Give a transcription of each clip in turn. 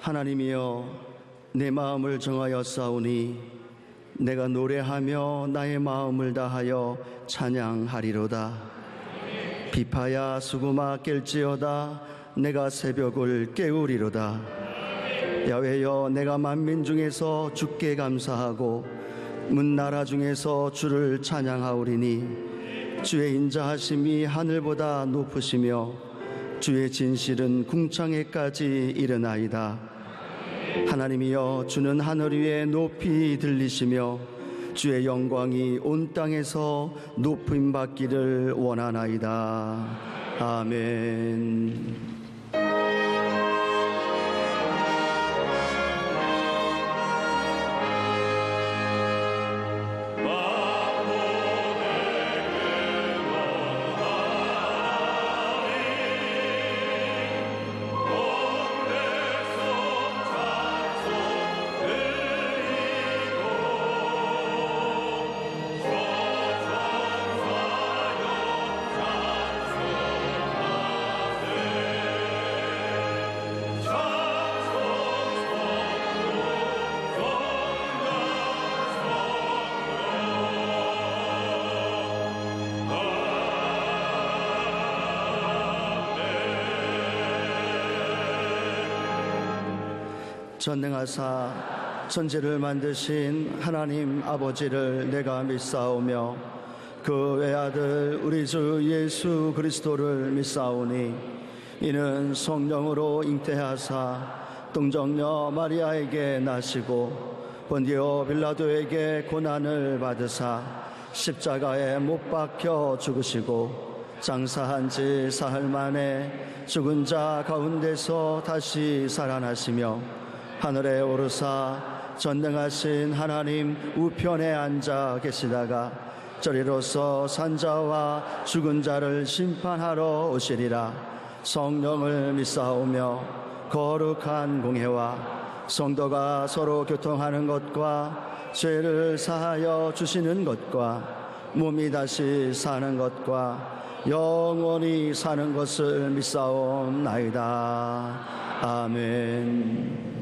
하나님이여, 내 마음을 정하여 싸우니 내가 노래하며 나의 마음을 다하여 찬양하리로다. 비파야 수구마 깰지어다. 내가 새벽을 깨우리로다. 야훼여, 내가 만민 중에서 주께 감사하고 문나라 중에서 주를 찬양하오리니 주의 인자하심이 하늘보다 높으시며 주의 진실은 궁창에까지 이르나이다. 하나님이여, 주는 하늘 위에 높이 들리시며 주의 영광이 온 땅에서 높임 받기를 원하나이다. 아멘. 전능하사 천지를 만드신 하나님 아버지를 내가 믿사오며 그 외아들 우리 주 예수 그리스도를 믿사오니 이는 성령으로 잉태하사 동정녀 마리아에게 나시고 본디오 빌라도에게 고난을 받으사 십자가에 못 박혀 죽으시고 장사한 지 사흘 만에 죽은 자 가운데서 다시 살아나시며 하늘에 오르사 전능하신 하나님 우편에 앉아 계시다가 저리로서 산자와 죽은 자를 심판하러 오시리라. 성령을 믿사오며 거룩한 공회와 성도가 서로 교통하는 것과 죄를 사하여 주시는 것과 몸이 다시 사는 것과 영원히 사는 것을 믿사옵나이다. 아멘.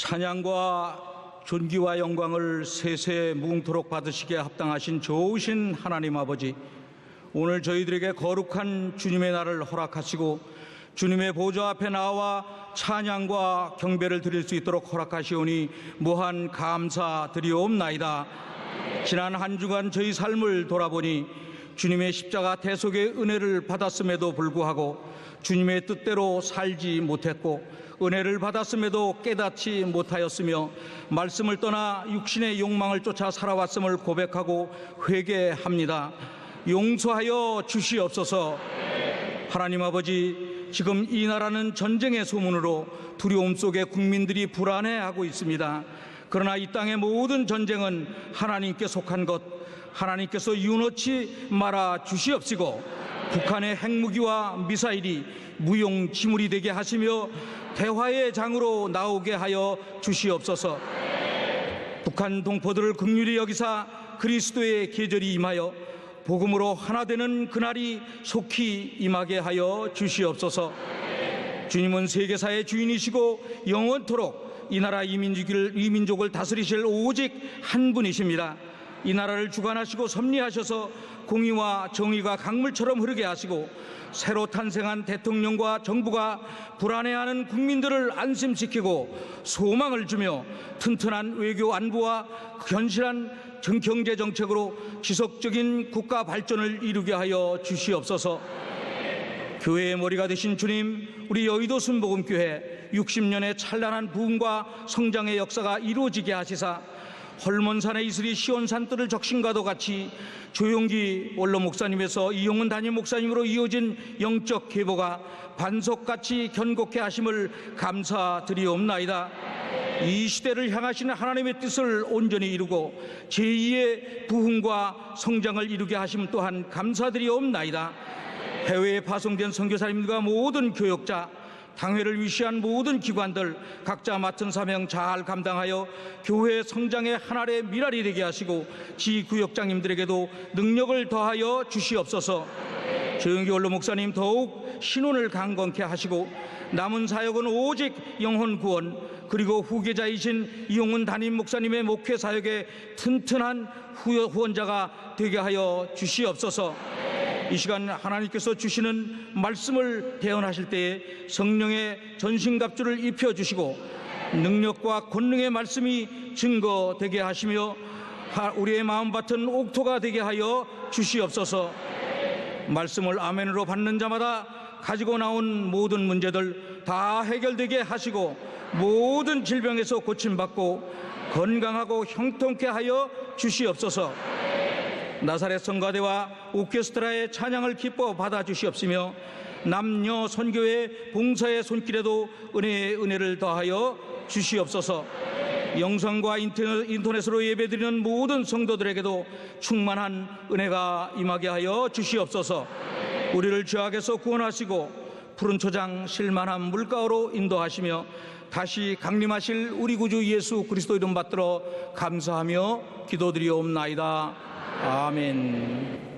찬양과 존귀와 영광을 세세 무궁토록 받으시기에 합당하신 좋으신 하나님 아버지, 오늘 저희들에게 거룩한 주님의 날을 허락하시고 주님의 보좌 앞에 나와 찬양과 경배를 드릴 수 있도록 허락하시오니 무한 감사드리옵나이다. 지난 한 주간 저희 삶을 돌아보니 주님의 십자가 대속의 은혜를 받았음에도 불구하고 주님의 뜻대로 살지 못했고 은혜를 받았음에도 깨닫지 못하였으며 말씀을 떠나 육신의 욕망을 쫓아 살아왔음을 고백하고 회개합니다. 용서하여 주시옵소서. 하나님 아버지, 지금 이 나라는 전쟁의 소문으로 두려움 속에 국민들이 불안해하고 있습니다. 그러나 이 땅의 모든 전쟁은 하나님께 속한 것, 하나님께서 유놓지 말아 주시옵시고 북한의 핵무기와 미사일이 무용지물이 되게 하시며 대화의 장으로 나오게 하여 주시옵소서. 북한 동포들을 긍휼히 여기사 그리스도의 계절이 임하여 복음으로 하나 되는 그날이 속히 임하게 하여 주시옵소서. 주님은 세계사의 주인이시고 영원토록 이 나라 이 민족을 다스리실 오직 한 분이십니다. 이 나라를 주관하시고 섭리하셔서 공의와 정의가 강물처럼 흐르게 하시고 새로 탄생한 대통령과 정부가 불안해하는 국민들을 안심시키고 소망을 주며 튼튼한 외교 안보와 견실한 경제 정책으로 지속적인 국가 발전을 이루게 하여 주시옵소서. 교회의 머리가 되신 주님, 우리 여의도 순복음교회 60년의 찬란한 부흥과 성장의 역사가 이루어지게 하시사 헐몬산의 이슬이 시온산들을 적신과도 같이 조용기 원로 목사님에서 이용훈 담임 목사님으로 이어진 영적 계보가 반석같이 견고케 하심을 감사드리옵나이다. 이 시대를 향하신 하나님의 뜻을 온전히 이루고 제2의 부흥과 성장을 이루게 하심 또한 감사드리옵나이다. 해외에 파송된 선교사님들과 모든 교역자, 당회를 위시한 모든 기관들 각자 맡은 사명 잘 감당하여 교회 성장의 한 알의 미랄이 되게 하시고 지구역장님들에게도 능력을 더하여 주시옵소서. 조영기 원로 목사님 더욱 신원을 강건케 하시고 남은 사역은 오직 영혼 구원, 그리고 후계자이신 이용훈 담임 목사님의 목회 사역에 튼튼한 후원자가 되게 하여 주시옵소서. 이 시간 하나님께서 주시는 말씀을 대언하실 때에 성령의 전신갑주를 입혀주시고 능력과 권능의 말씀이 증거되게 하시며 우리의 마음밭은 옥토가 되게 하여 주시옵소서. 말씀을 아멘으로 받는 자마다 가지고 나온 모든 문제들 다 해결되게 하시고 모든 질병에서 고침받고 건강하고 형통케 하여 주시옵소서. 나사렛 성가대와 오케스트라의 찬양을 기뻐 받아주시옵시며 남녀 선교의 봉사의 손길에도 은혜의 은혜를 더하여 주시옵소서. 영상과 인터넷으로 예배드리는 모든 성도들에게도 충만한 은혜가 임하게 하여 주시옵소서. 우리를 죄악에서 구원하시고 푸른 초장 실만한 물가로 인도하시며 다시 강림하실 우리 구주 예수 그리스도 이름 받들어 감사하며 기도드리옵나이다. 아멘.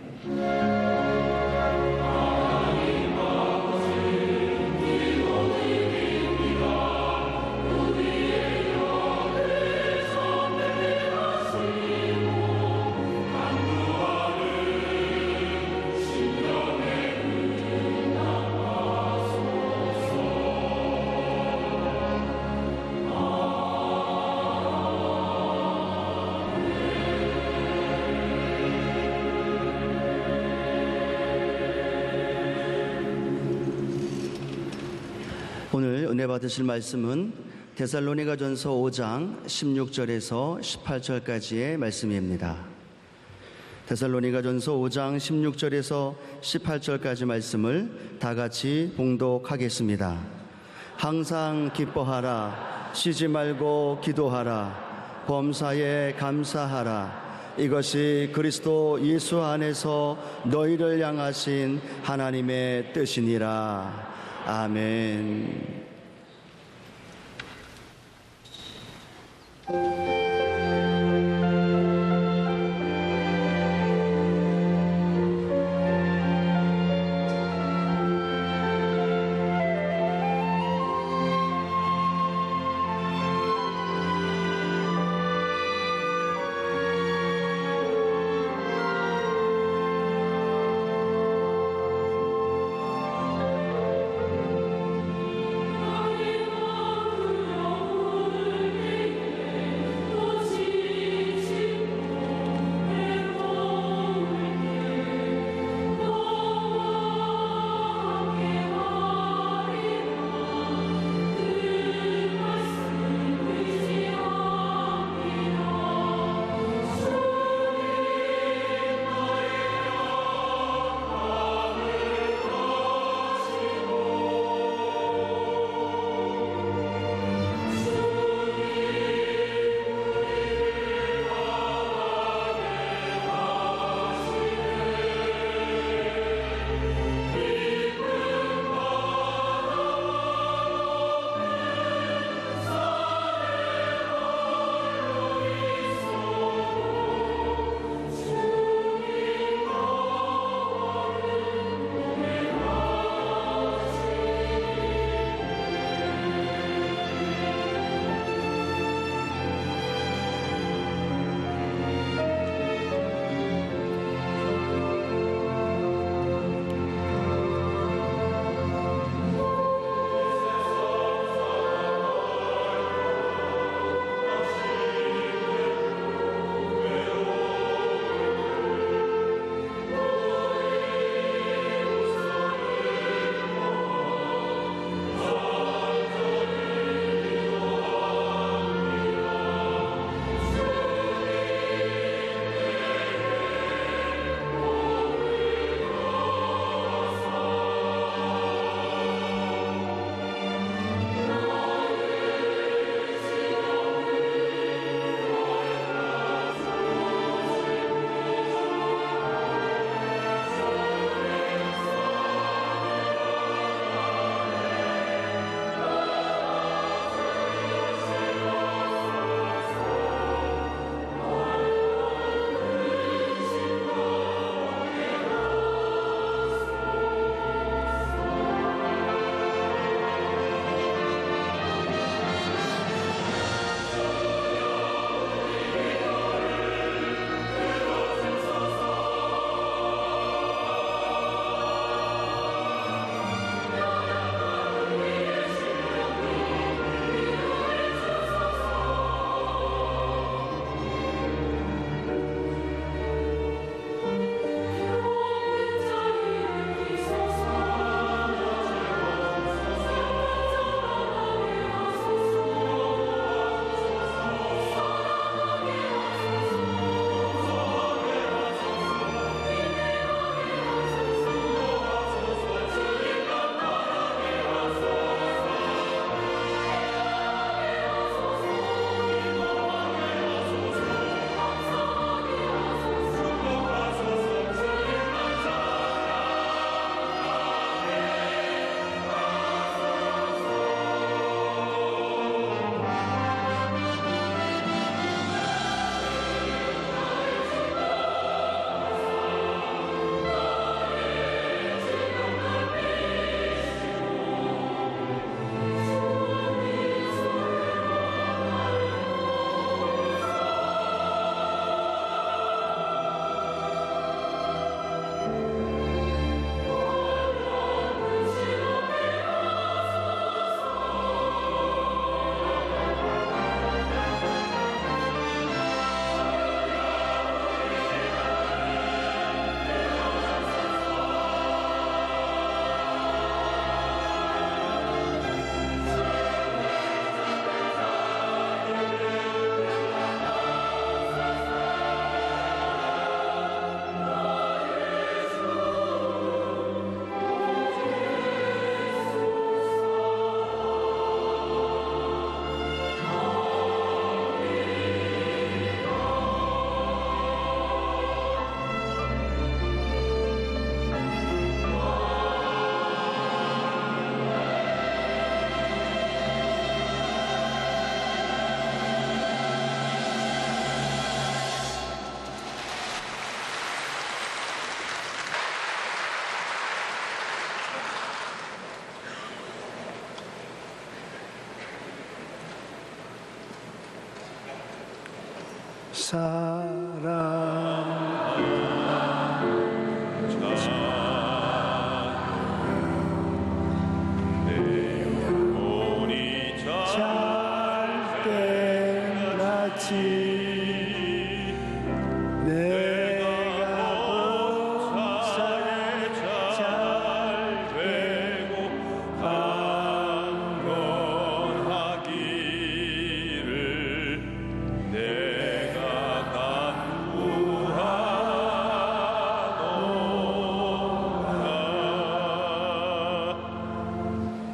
오늘 은혜 받으실 말씀은 데살로니가전서 5장 16절에서 18절까지의 말씀입니다. 데살로니가전서 5장 16절에서 18절까지 말씀을 다 같이 봉독하겠습니다. 항상 기뻐하라, 쉬지 말고 기도하라, 범사에 감사하라. 이것이 그리스도 예수 안에서 너희를 향하신 하나님의 뜻이니라. 아멘.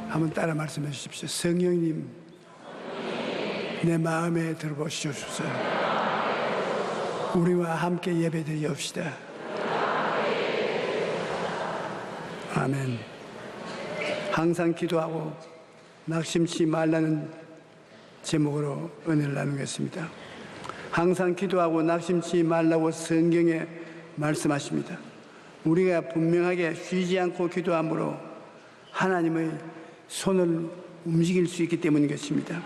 한번 따라 말씀해 주십시오. 성령님, 내 마음에 들어보시옵소서. 우리와 함께 예배드리옵시다. 아멘. 항상 기도하고 낙심치 말라는 제목으로 은혜를 나누겠습니다. 항상 기도하고 낙심치 말라고 성경에 말씀하십니다. 우리가 분명하게 쉬지 않고 기도함으로 하나님의 손을 움직일 수 있기 때문인 것입니다.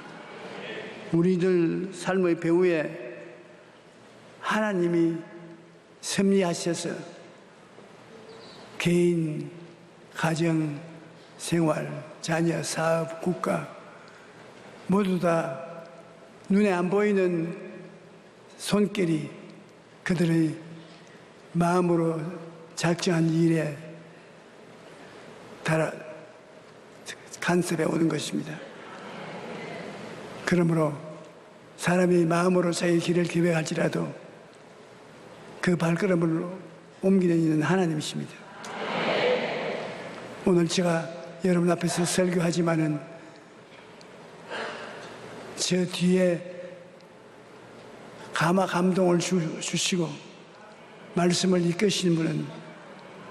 우리들 삶의 배후에 하나님이 섭리하셔서 개인, 가정, 생활, 자녀, 사업, 국가 모두 다 눈에 안 보이는 손길이 그들의 마음으로 작정한 일에 따라 간섭해 오는 것입니다. 그러므로 사람이 마음으로 자기 길을 계획할지라도 그 발걸음을 옮기는 이는 하나님이십니다. 오늘 제가 여러분 앞에서 설교하지만은 저 뒤에 감동을 주시고 말씀을 이끄시는 분은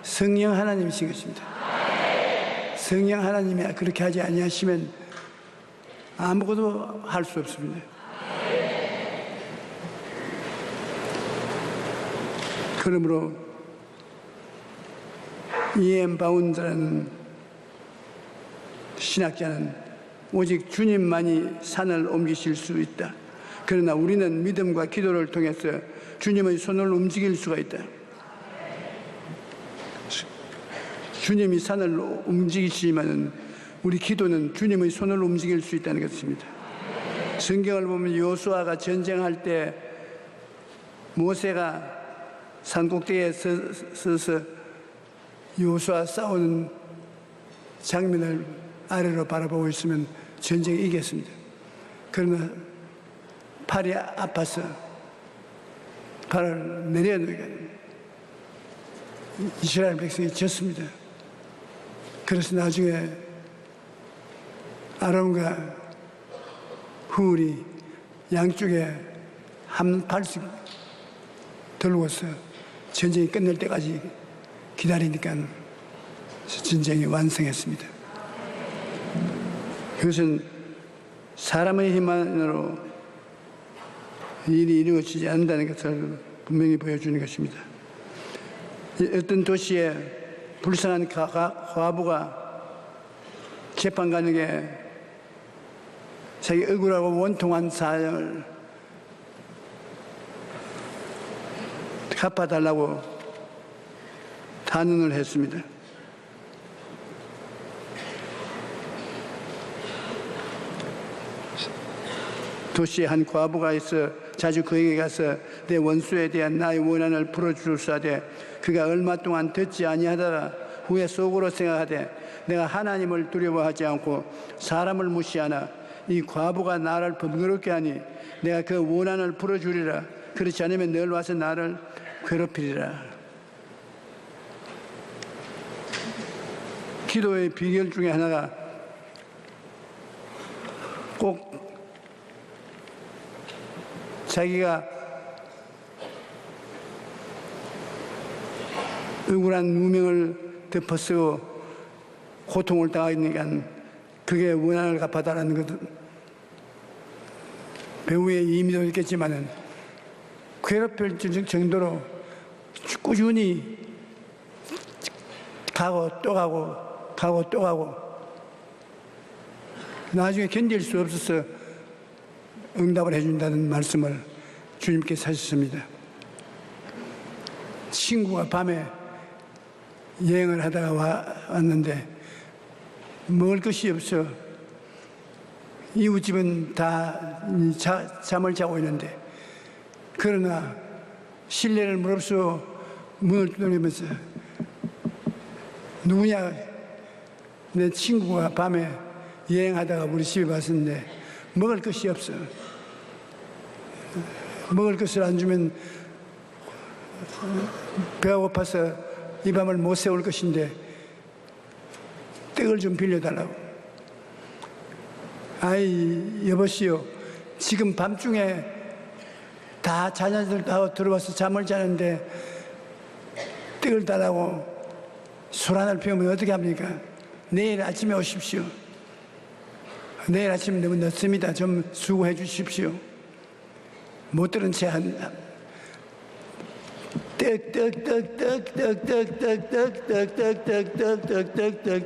성령 하나님이신 것입니다. 성령 하나님이 그렇게 하지 아니하시면 아무것도 할 수 없습니다. 그러므로 E.M. 바운드라는 신학자는 오직 주님만이 산을 옮기실 수 있다. 그러나 우리는 믿음과 기도를 통해서 주님의 손을 움직일 수가 있다. 주님이 산을 움직이시지만 우리 기도는 주님의 손을 움직일 수 있다는 것입니다. 성경을 보면 여호수아가 전쟁할 때 모세가 산꼭대기에 서서 여호수아 싸우는 장면을 아래로 바라보고 있으면 전쟁이 이겼습니다. 그러나 팔이 아파서 발을 내려놓으니까 이스라엘 백성이 졌습니다. 그래서 나중에 아론과 훌이 양쪽에 한 팔씩 들고서 전쟁이 끝날 때까지 기다리니까 전쟁이 완성했습니다. 그것은 사람의 힘만으로 일이 이루어지지 않는다는 것을 분명히 보여주는 것입니다. 어떤 도시에 불쌍한 과부가 재판관에게 자기 억울하고 원통한 사정을 갚아달라고 단언을 했습니다. 도시에 한 과부가 있어 자주 그에게 가서 내 원수에 대한 나의 원한을 풀어주사되 그가 얼마 동안 듣지 아니하다가 후에 속으로 생각하되 내가 하나님을 두려워하지 않고 사람을 무시하나 이 과부가 나를 번거롭게 하니 내가 그 원한을 풀어주리라. 그렇지 않으면 늘 와서 나를 괴롭히리라. 기도의 비결 중에 하나가 꼭 자기가 억울한 누명을 덮어쓰고 고통을 당하니까 그게 원한을 갚아달라는 것은 배우의 의미도 있겠지만은 괴롭힐 정도로 꾸준히 가고 또 가고 나중에 견딜 수 없어서 응답을 해준다는 말씀을 주님께서 하셨습니다. 친구가 밤에 여행을 하다가 왔는데 먹을 것이 없어. 이웃집은 다 잠을 자고 있는데, 그러나 실례를 무릅쓰고 문을 두드리면서 누구냐? 내 친구가 밤에 여행하다가 우리 집에 왔었는데 먹을 것이 없어. 먹을 것을 안 주면 배가 고파서 이 밤을 못 세울 것인데 떡을 좀 빌려달라고. 아이, 여보시오, 지금 밤중에 다 자녀들 다 들어와서 잠을 자는데 떡을 달라고 술 한을 피우면 어떻게 합니까? 내일 아침에 오십시오. 내일 아침 너무 늦습니다. 좀 수고해 주십시오. 못 들은 채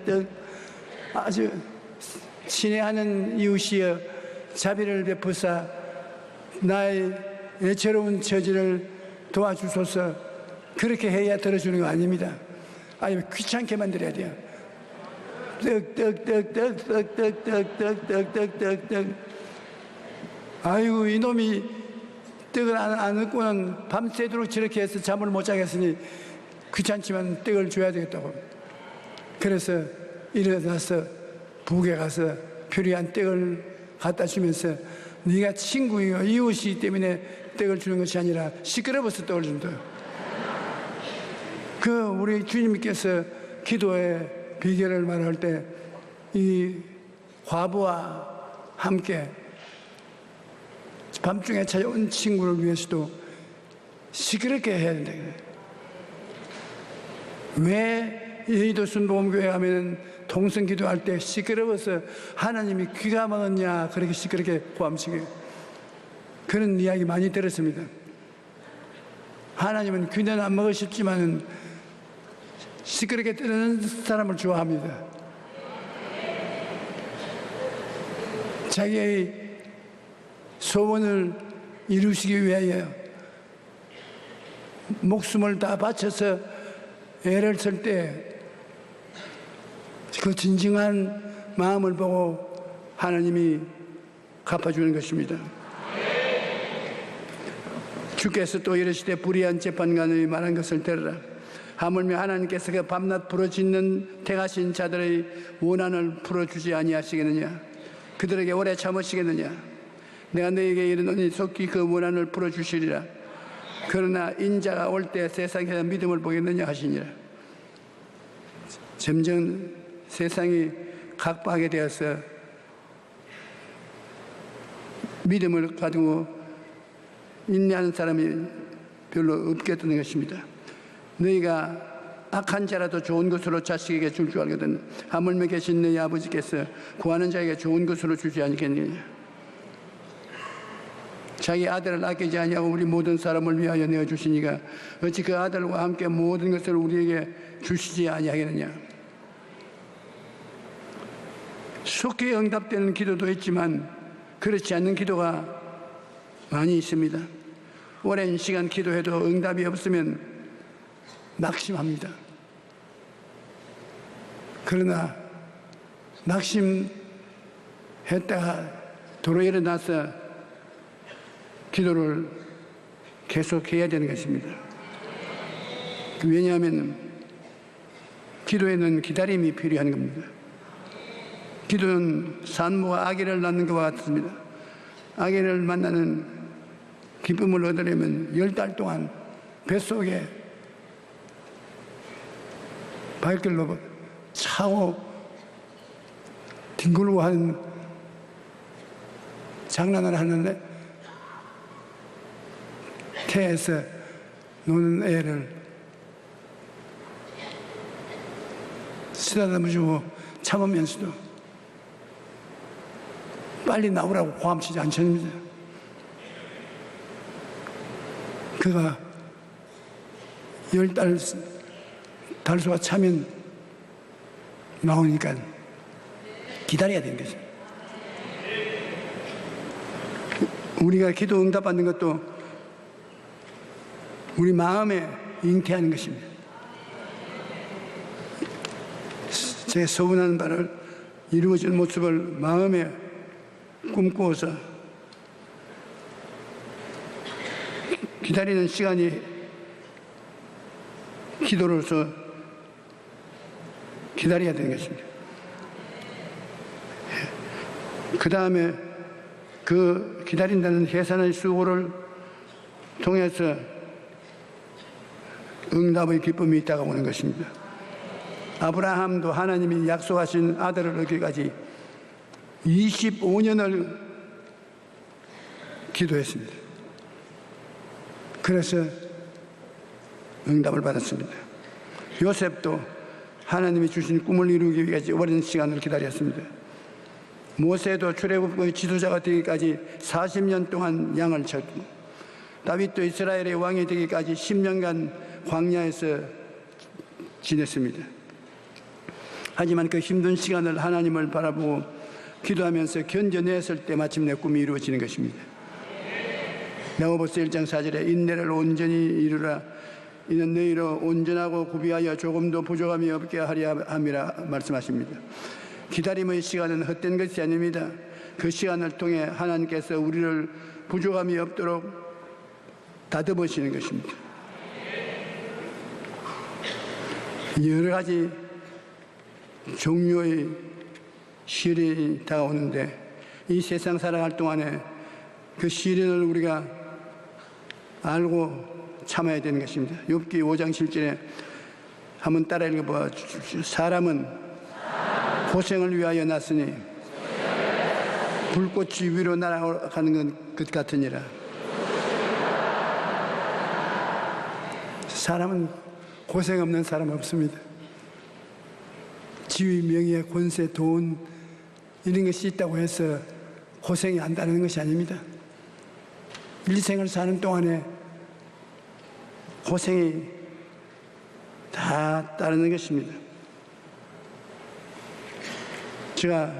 떡 아주 친애하는 이웃이여 자비를 베푸사 나의 애처로운 처지를 도와주소서. 그렇게 해야 들어주는 거 아닙니다. 아니면 귀찮게 만들어야 돼요. 떡. 아이고, 이놈이 떡을 안 얻고는 밤새도록 저렇게 해서 잠을 못 자겠으니 귀찮지만 떡을 줘야 되겠다고. 그래서 일어나서 북에 가서 필요한 떡을 갖다 주면서 네가 친구이고 이웃이기 때문에 떡을 주는 것이 아니라 시끄러워서 떡을 준다. 우리 주님께서 기도의 비결을 말할 때 이 과부와 함께 밤중에 찾아온 친구를 위해서도 시끄럽게 해야 된다. 왜 여의도 순복음교회 하면 동성 기도할 때 시끄러워서 하나님이 귀가 막았냐 그렇게 시끄럽게 고함치게 그런 이야기 많이 들었습니다. 하나님은 귀는 안 먹으셨지만 시끄럽게 뜨는 사람을 좋아합니다. 자기의 소원을 이루시기 위하여 목숨을 다 바쳐서 애를 쓸 때 그 진정한 마음을 보고 하나님이 갚아주는 것입니다. 주께서 또 이르시되 불의한 재판관의 말한 것을 들으라. 하물며 하나님께서 그 밤낮 부르짖는 택하신 자들의 원한을 풀어주지 아니하시겠느냐? 그들에게 오래 참으시겠느냐? 내가 너에게 이르노니 속히 그 원한을 풀어주시리라. 그러나 인자가 올 때 세상에서 믿음을 보겠느냐 하시니라. 점점 세상이 각박하게 되어서 믿음을 가지고 인내하는 사람이 별로 없겠다는 것입니다. 너희가 악한 자라도 좋은 것으로 자식에게 줄 줄 알거든 하물며 계신 너희 아버지께서 구하는 자에게 좋은 것으로 주지 않겠느냐. 자기 아들을 아끼지 아니하고 우리 모든 사람을 위하여 내어주시니가 어찌 그 아들과 함께 모든 것을 우리에게 주시지 아니하겠느냐. 속히 응답되는 기도도 있지만 그렇지 않는 기도가 많이 있습니다. 오랜 시간 기도해도 응답이 없으면 낙심합니다. 그러나 낙심했다가 도로 일어나서 기도를 계속해야 되는 것입니다. 왜냐하면 기도에는 기다림이 필요한 겁니다. 기도는 산모가 아기를 낳는 것과 같습니다. 아기를 만나는 기쁨을 얻으려면 10달 동안 뱃속에 발길로 차고 뒹굴고 하는 장난을 하는데 태에서 노는 애를 쓰다듬어주고 참으면서도 빨리 나오라고 고함치지 않습니다. 그가 10달 달수가 차면 나오니까 기다려야 되는 거죠. 우리가 기도 응답받는 것도 우리 마음에 잉태하는 것입니다. 제 소원하는 바를 이루어질 모습을 마음에 꿈꾸어서 기다리는 시간이 기도로서 기다려야 되는 것입니다. 그 다음에 그 기다린다는 해산의 수고를 통해서 응답의 기쁨이 있다가 오는 것입니다. 아브라함도 하나님이 약속하신 아들을 얻기까지 25년을 기도했습니다. 그래서 응답을 받았습니다. 요셉도 하나님이 주신 꿈을 이루기 위해서 오랜 시간을 기다렸습니다. 모세도 출애굽의 지도자가 되기까지 40년 동안 양을 쳤고, 다윗도 이스라엘의 왕이 되기까지 10년간 광야에서 지냈습니다. 하지만 그 힘든 시간을 하나님을 바라보고 기도하면서 견뎌냈을 때 마침내 꿈이 이루어지는 것입니다. 야고보서 1장 4절에 인내를 온전히 이루라. 이는 너희로 온전하고 구비하여 조금도 부족함이 없게 하려 함이라 말씀하십니다. 기다림의 시간은 헛된 것이 아닙니다. 그 시간을 통해 하나님께서 우리를 부족함이 없도록 다듬으시는 것입니다. 여러 가지 종류의 시련이 다가오는데 이 세상 살아갈 동안에 그 시련을 우리가 알고 참아야 되는 것입니다. 욥기 5장 7절에 한번 따라 읽어봐. 사람은 고생을 위하여 났으니 불꽃이 위로 날아가는 것 같으니라. 사람은 고생 없는 사람 없습니다. 지위, 명예, 권세, 돈 이런 것이 있다고 해서 고생이 안 따르는 것이 아닙니다. 일생을 사는 동안에 고생이 다 따르는 것입니다. 제가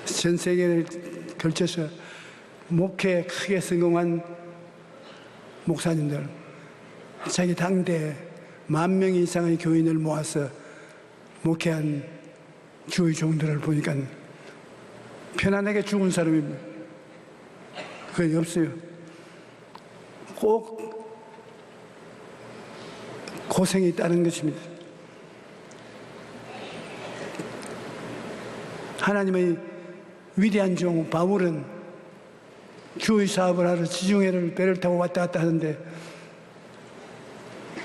전 세계를 걸쳐서 목회에 크게 성공한 목사님들, 자기 당대 10,000명 이상의 교인을 모아서 목회한 주의 종들을 보니까 편안하게 죽은 사람이 거의 없어요. 꼭 고생이 따른 것입니다. 하나님의 위대한 종 바울은 주의 사업을 하러 지중해를 배를 타고 왔다 갔다 하는데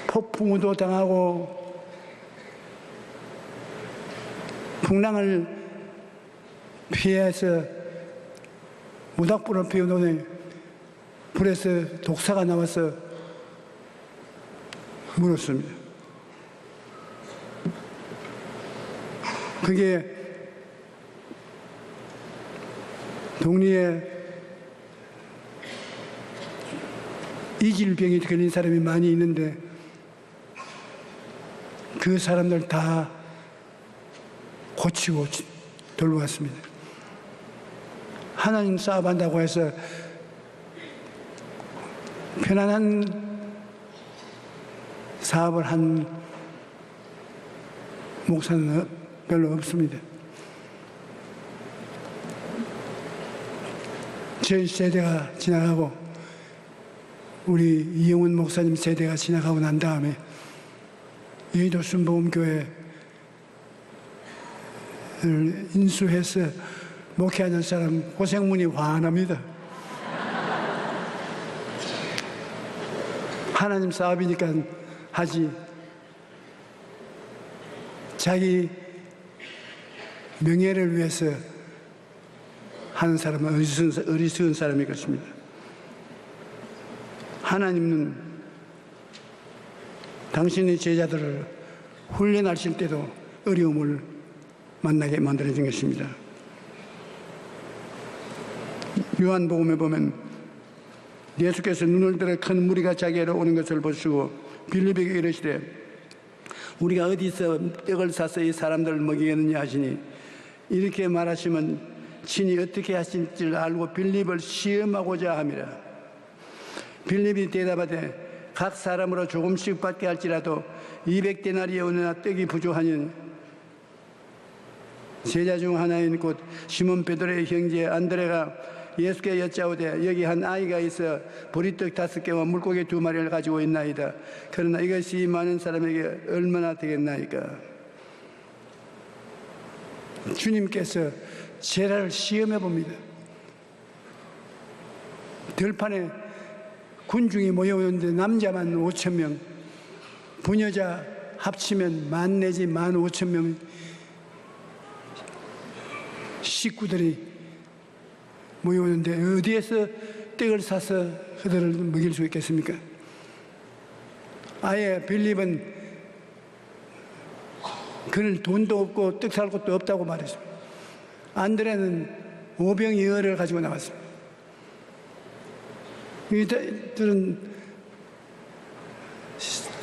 폭풍우도 당하고 풍랑을 피해서 모닥불을 피워놓으니 불에서 독사가 나와서 물었습니다. 그게 동리에 이질병이 걸린 사람이 많이 있는데 그 사람들 다 고치고 돌보았습니다. 하나님 사업한다고 해서 편안한 사업을 한 목사는 별로 없습니다. 저희 세대가 지나가고 우리 이영훈 목사님 세대가 지나가고 난 다음에 여의도 순복음교회를 인수해서 목회하는 사람 고생문이 환합니다. 하나님 사업이니까 하지. 자기 명예를 위해서 하는 사람은 어리석은 사람일 것입니다. 하나님은 당신의 제자들을 훈련하실 때도 어려움을 만나게 만들어진 것입니다. 요한복음에 보면 예수께서 눈을 들어 큰 무리가 자기에로 오는 것을 보시고 빌립에게 이르시되 우리가 어디서 떡을 사서 이 사람들을 먹이겠느냐 하시니 이렇게 말하시면 친히 어떻게 하실지를 알고 빌립을 시험하고자 함이라. 빌립이 대답하되 각 사람으로 조금씩 받게 할지라도 200데나리의 은혜나 떡이 부족하니 제자 중 하나인 곧 시몬 베드로의 형제 안드레가 예수께 여짜오되 여기 한 아이가 있어 보리떡 5개와 물고기 2마리를 가지고 있나이다. 그러나 이것이 많은 사람에게 얼마나 되겠나이까. 주님께서 제자를 시험해 봅니다. 들판에 군중이 모여오는데 남자만 5,000명, 부녀자 합치면 10,000 내지 15,000명 식구들이 모여오는데 어디에서 떡을 사서 그들을 먹일 수 있겠습니까? 아예 빌립은 그는 돈도 없고 떡 살 것도 없다고 말했습니다. 안드레는 5병 열을 가지고 나왔습니다. 이들은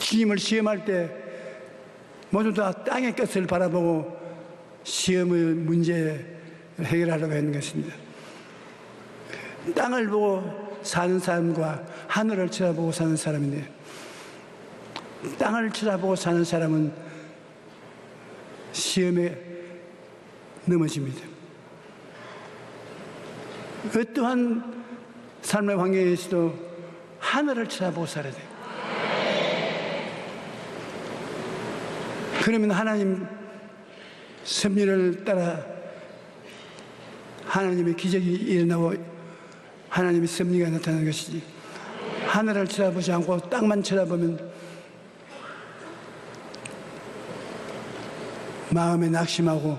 주님을 시험할 때 모두 다 땅의 것을 바라보고 시험의 문제를 해결하려고 하는 것입니다. 땅을 보고 사는 사람과 하늘을 쳐다보고 사는 사람인데, 땅을 쳐다보고 사는 사람은 시험에 넘어집니다. 어떠한 삶의 환경에서도 하늘을 쳐다보고 살아야 돼요. 그러면 하나님 섭리를 따라 하나님의 기적이 일어나고 하나님의 섭리가 나타나는 것이지, 하늘을 쳐다보지 않고 땅만 쳐다보면 마음에 낙심하고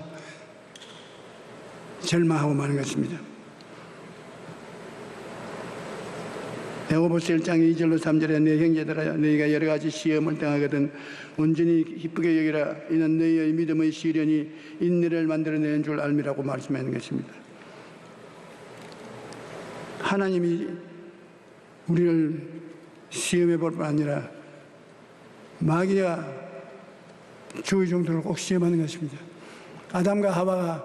절망하고 마는 것입니다. 야고보서 1장 2절로 3절에 내 형제들아 너희가 여러 가지 시험을 당하거든 온전히 기쁘게 여기라. 이는 너희의 믿음의 시련이 인내를 만들어내는 줄 알미라고 말씀하는 것입니다. 하나님이 우리를 시험해 볼 뿐 아니라 마귀가 주의 종들을 꼭 시험하는 것입니다. 아담과 하와가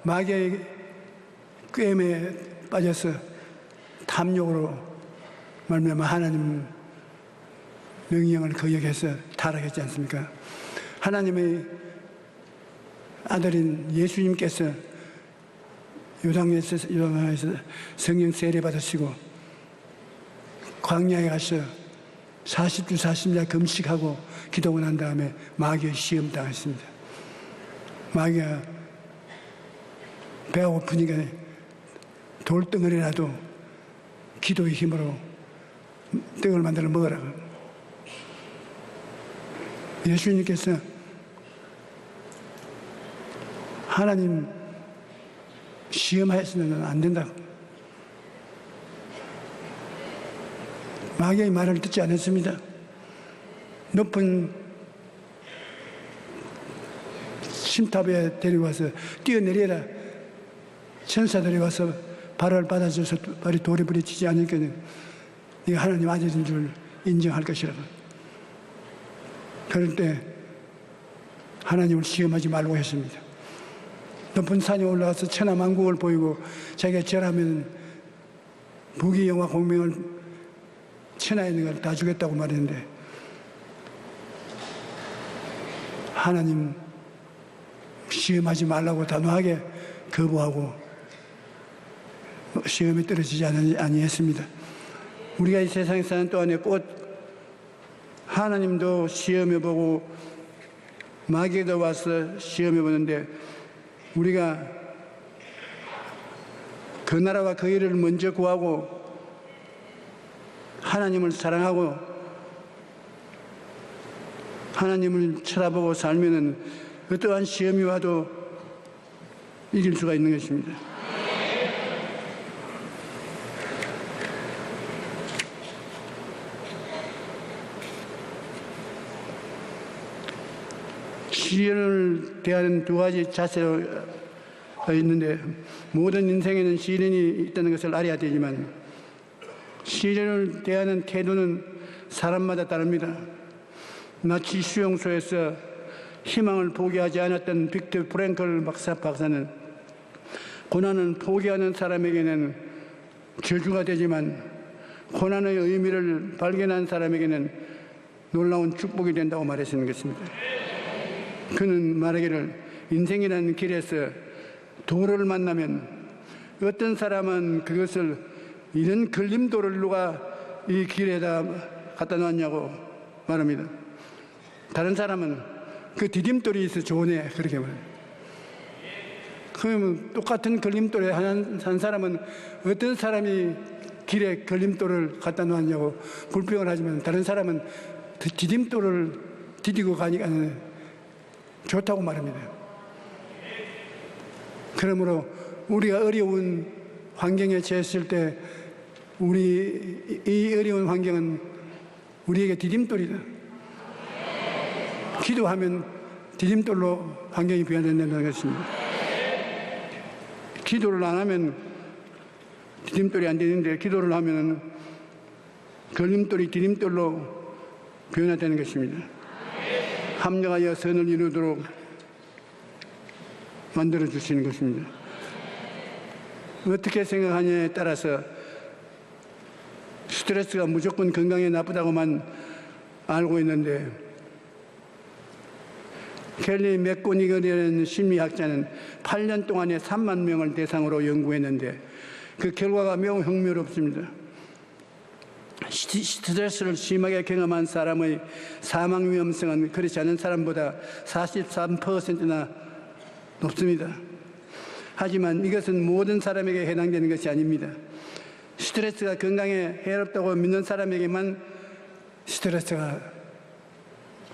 마귀의 꾀임에 빠져서 탐욕으로 말미암아 하나님 명령을 거역해서 타락했지 않습니까? 하나님의 아들인 예수님께서 요단에서 성령 세례 받으시고 광야에 가서 40주 40일 금식하고 기도하고 난 다음에 마귀의 시험 당했습니다. 마귀가 배가 고프니까 돌덩어리라도 기도의 힘으로 떡을 만들어 먹으라고. 예수님께서 하나님 시험하여서는 안 된다고. 마귀의 말을 듣지 않았습니다. 높은 신탑에 데려와서 뛰어내려라. 천사들이 와서 발을 받아줘서 발이 돌에 부딪히지 않으니까 네가 하나님 아들인 줄 인정할 것이라고. 그럴 때 하나님을 시험하지 말고 했습니다. 높은 산에 올라가서 천하만국을 보이고 자기가 절하면 부귀 영화 공명을 천하에 있는 걸 다 주겠다고 말했는데 하나님 시험하지 말라고 단호하게 거부하고 시험에 떨어지지 아니했습니다. 우리가 이 세상에 사는 동안에 꼭 하나님도 시험해보고 마귀도 와서 시험해보는데 우리가 그 나라와 그 일을 먼저 구하고 하나님을 사랑하고 하나님을 쳐다보고 살면은 어떠한 시험이 와도 이길 수가 있는 것입니다. 시련을 대하는 두 가지 자세가 있는데 모든 인생에는 시련이 있다는 것을 알아야 되지만 시련을 대하는 태도는 사람마다 다릅니다. 나치 수용소에서 희망을 포기하지 않았던 빅터 프랭클 박사는 고난은 포기하는 사람에게는 저주가 되지만 고난의 의미를 발견한 사람에게는 놀라운 축복이 된다고 말했는 것입니다. 그는 말하기를 인생이라는 길에서 도로를 만나면 어떤 사람은 그것을 이런 걸림돌을 누가 이 길에다 갖다 놨냐고 말합니다. 다른 사람은 그 디딤돌이 있어 좋으네 그렇게 말해요. 그러면 똑같은 걸림돌에 한 사람은 어떤 사람이 길에 걸림돌을 갖다 놓았냐고 불평을 하지만 다른 사람은 디딤돌을 디디고 가니까 좋다고 말합니다. 그러므로 우리가 어려운 환경에 처했을 때 이 어려운 환경은 우리에게 디딤돌이다. 기도하면 디딤돌로 환경이 변화된다는 것입니다. 기도를 안 하면 디딤돌이 안 되는데 기도를 하면 걸림돌이 디딤돌로 변화되는 것입니다. 합력하여 선을 이루도록 만들어 주시는 것입니다. 어떻게 생각하냐에 따라서 스트레스가 무조건 건강에 나쁘다고만 알고 있는데 켈리 맥고니걸이라는 심리학자는 8년 동안에 3만 명을 대상으로 연구했는데 그 결과가 매우 흥미롭습니다. 스트레스를 심하게 경험한 사람의 사망 위험성은 그렇지 않은 사람보다 43%나 높습니다. 하지만 이것은 모든 사람에게 해당되는 것이 아닙니다. 스트레스가 건강에 해롭다고 믿는 사람에게만 스트레스가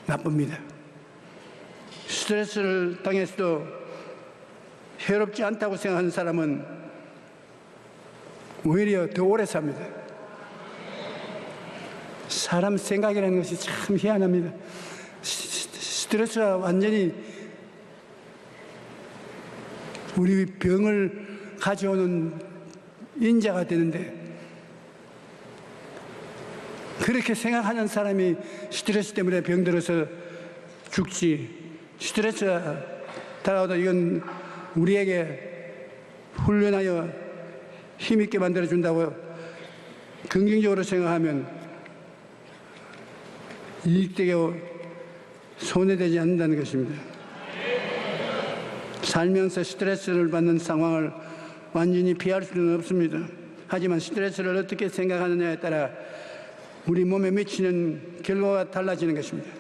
나쁩니다. 스트레스를 당해서도 해롭지 않다고 생각하는 사람은 오히려 더 오래 삽니다. 사람 생각이라는 것이 참 희한합니다. 스트레스가 완전히 우리 병을 가져오는 인자가 되는데 그렇게 생각하는 사람이 스트레스 때문에 병들어서 죽지 스트레스가 다가오다 이건 우리에게 훈련하여 힘있게 만들어준다고 긍정적으로 생각하면 이익되고 손해되지 않는다는 것입니다. 살면서 스트레스를 받는 상황을 완전히 피할 수는 없습니다. 하지만 스트레스를 어떻게 생각하느냐에 따라 우리 몸에 미치는 결과가 달라지는 것입니다.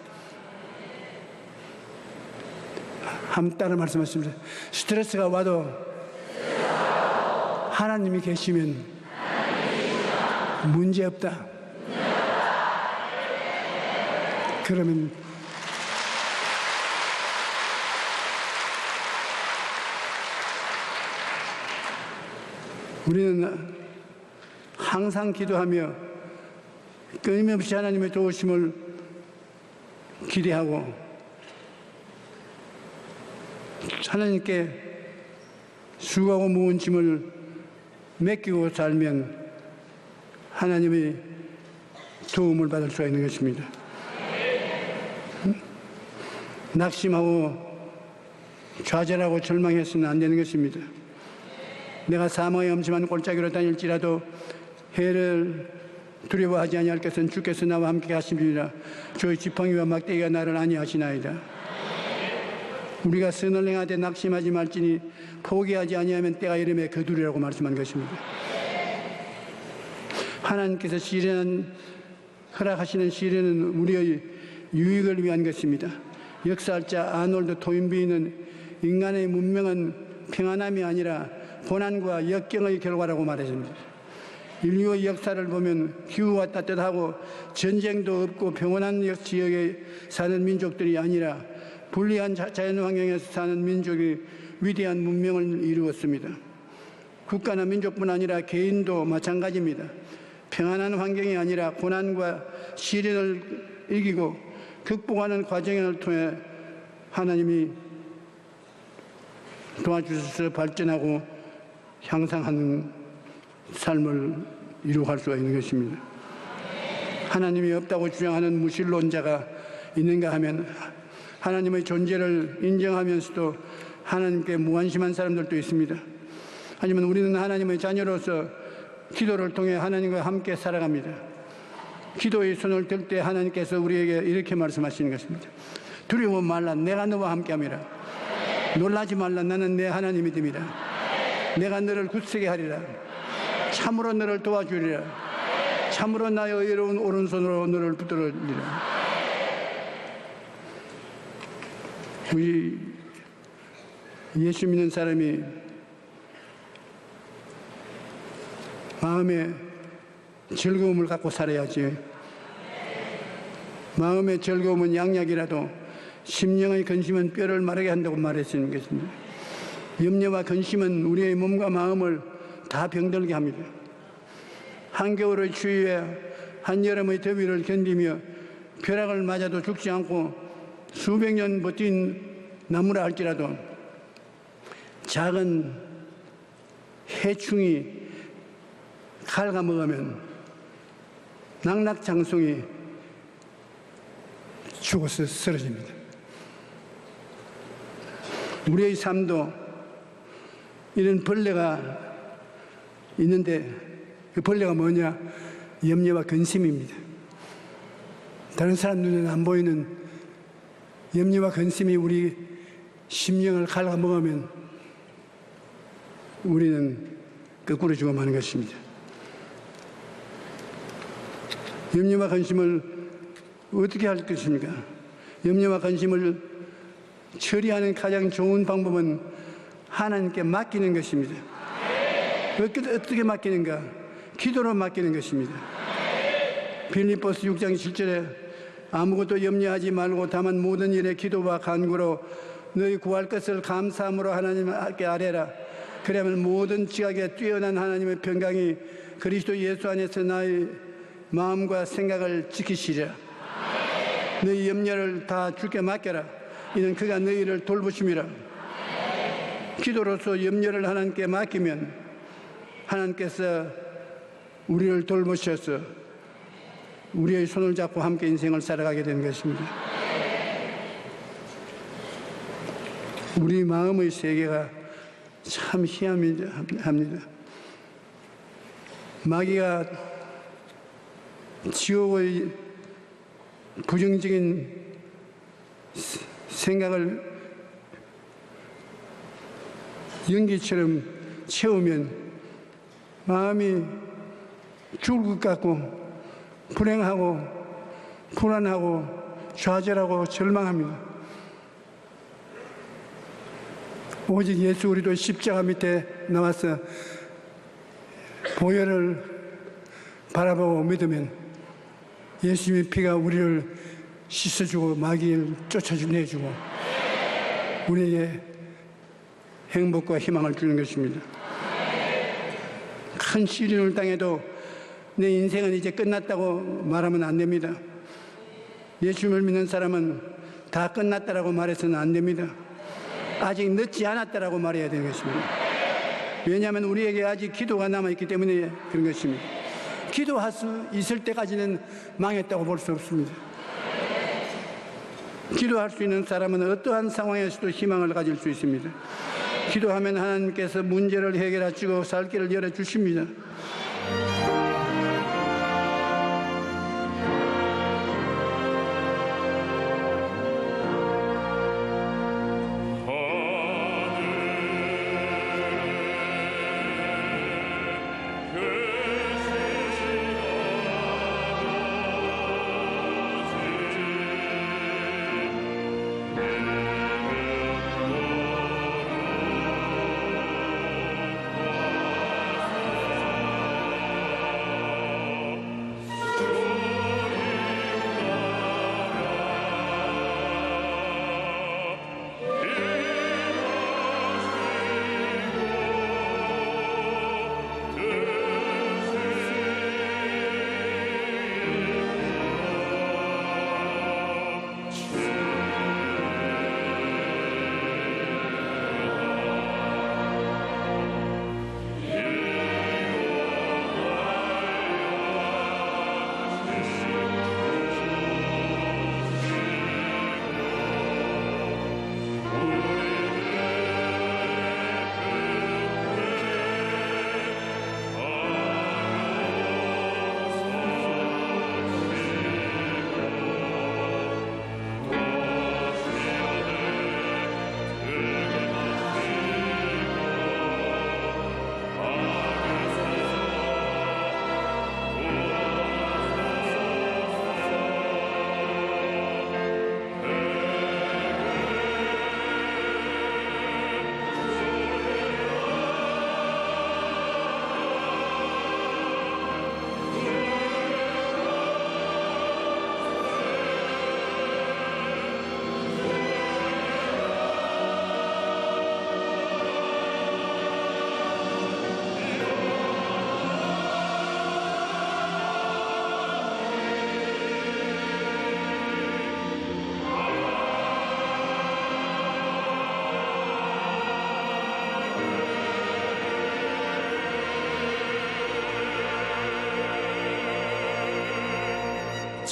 한번 따라 말씀하십니다. 스트레스가 와도 하나님이 계시면 문제없다. 그러면 우리는 항상 기도하며 끊임없이 하나님의 도우심을 기대하고 하나님께 수고하고 무거운 짐을 맡기고 살면 하나님의 도움을 받을 수가 있는 것입니다. 낙심하고 좌절하고 절망해서는 안 되는 것입니다. 내가 사망의 엄심한 골짜기로 다닐지라도 해를 두려워하지 아니할 것은 주께서 나와 함께 하심이라. 주의 지팡이와 막대기가 나를 안위하시나이다. 우리가 선을 행하되 낙심하지 말지니 포기하지 아니하면 때가 이름에 거두리라고 말씀한 것입니다. 하나님께서 허락하시는 시련은 우리의 유익을 위한 것입니다. 역사학자 아놀드 토인비는 인간의 문명은 평안함이 아니라 고난과 역경의 결과라고 말했습니다. 인류의 역사를 보면 기후가 따뜻하고 전쟁도 없고 평온한 지역에 사는 민족들이 아니라 불리한 자연환경에서 사는 민족이 위대한 문명을 이루었습니다. 국가나 민족뿐 아니라 개인도 마찬가지입니다. 평안한 환경이 아니라 고난과 시련을 이기고 극복하는 과정을 통해 하나님이 도와주셔서 발전하고 향상하는 삶을 이루어갈 수가 있는 것입니다. 하나님이 없다고 주장하는 무신론자가 있는가 하면 하나님의 존재를 인정하면서도 하나님께 무관심한 사람들도 있습니다. 하지만 우리는 하나님의 자녀로서 기도를 통해 하나님과 함께 살아갑니다. 기도의 손을 들 때 하나님께서 우리에게 이렇게 말씀하시는 것입니다. 두려워 말라, 내가 너와 함께함이라. 놀라지 말라, 나는 내 하나님이 됨이라. 내가 너를 굳세게 하리라. 참으로 너를 도와주리라. 참으로 나의 의로운 오른손으로 너를 붙들으리라. 우리 예수 믿는 사람이 마음에 즐거움을 갖고 살아야지. 마음의 즐거움은 양약이라도 심령의 근심은 뼈를 마르게 한다고 말했는 것입니다. 염려와 근심은 우리의 몸과 마음을 다 병들게 합니다. 한겨울의 추위에 한여름의 더위를 견디며 벼락을 맞아도 죽지 않고 수백 년 버틴 나무라 할지라도 작은 해충이 갉아먹으면 낙낙장송이 죽어서 쓰러집니다. 우리의 삶도 이런 벌레가 있는데 그 벌레가 뭐냐? 염려와 근심입니다. 다른 사람 눈에는 안 보이는 염려와 근심이 우리 심령을 갉아먹으면 우리는 거꾸로 죽어가는 것입니다. 염려와 근심을 어떻게 할 것입니까? 염려와 근심을 처리하는 가장 좋은 방법은 하나님께 맡기는 것입니다. 어떻게 맡기는가? 기도로 맡기는 것입니다. 빌립보서 6장 7절에 아무것도 염려하지 말고 다만 모든 일에 기도와 간구로 너희 구할 것을 감사함으로 하나님께 아뢰라. 그러면 모든 지각에 뛰어난 하나님의 평강이 그리스도 예수 안에서 나의 마음과 생각을 지키시리라. 너희 염려를 다 주께 맡겨라. 이는 그가 너희를 돌보심이라. 기도로서 염려를 하나님께 맡기면 하나님께서 우리를 돌보셔서 우리의 손을 잡고 함께 인생을 살아가게 되는 것입니다. 우리 마음의 세계가 참 희한합니다. 마귀가 지옥의 부정적인 생각을 연기처럼 채우면 마음이 죽을 것 같고 불행하고 불안하고 좌절하고 절망합니다. 오직 예수 우리도 십자가 밑에 나와서 보혈을 바라보고 믿으면 예수님의 피가 우리를 씻어주고 마귀를 쫓아내주고 우리에게 행복과 희망을 주는 것입니다. 큰 시련을 당해도 내 인생은 이제 끝났다고 말하면 안 됩니다. 예수님을 믿는 사람은 다 끝났다라고 말해서는 안 됩니다. 아직 늦지 않았다라고 말해야 되는 것입니다. 왜냐하면 우리에게 아직 기도가 남아있기 때문에 그런 것입니다. 기도할 수 있을 때까지는 망했다고 볼 수 없습니다. 기도할 수 있는 사람은 어떠한 상황에서도 희망을 가질 수 있습니다. 기도하면 하나님께서 문제를 해결하시고 살 길을 열어주십니다.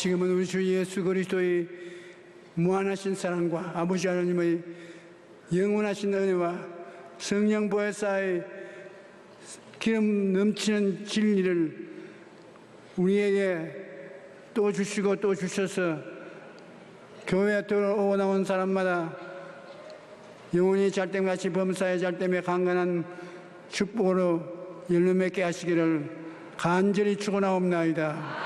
지금은 우리 주 예수 그리스도의 무한하신 사랑과 아버지 하나님의 영원하신 은혜와 성령 보혜사의 기름 넘치는 진리를 우리에게 또 주시고 또 주셔서 교회에 들어오고 나온 사람마다 영원히 잘됨같이 범사에 잘됨에 강건한 축복으로 열매 맺게 하시기를 간절히 축원하옵나이다.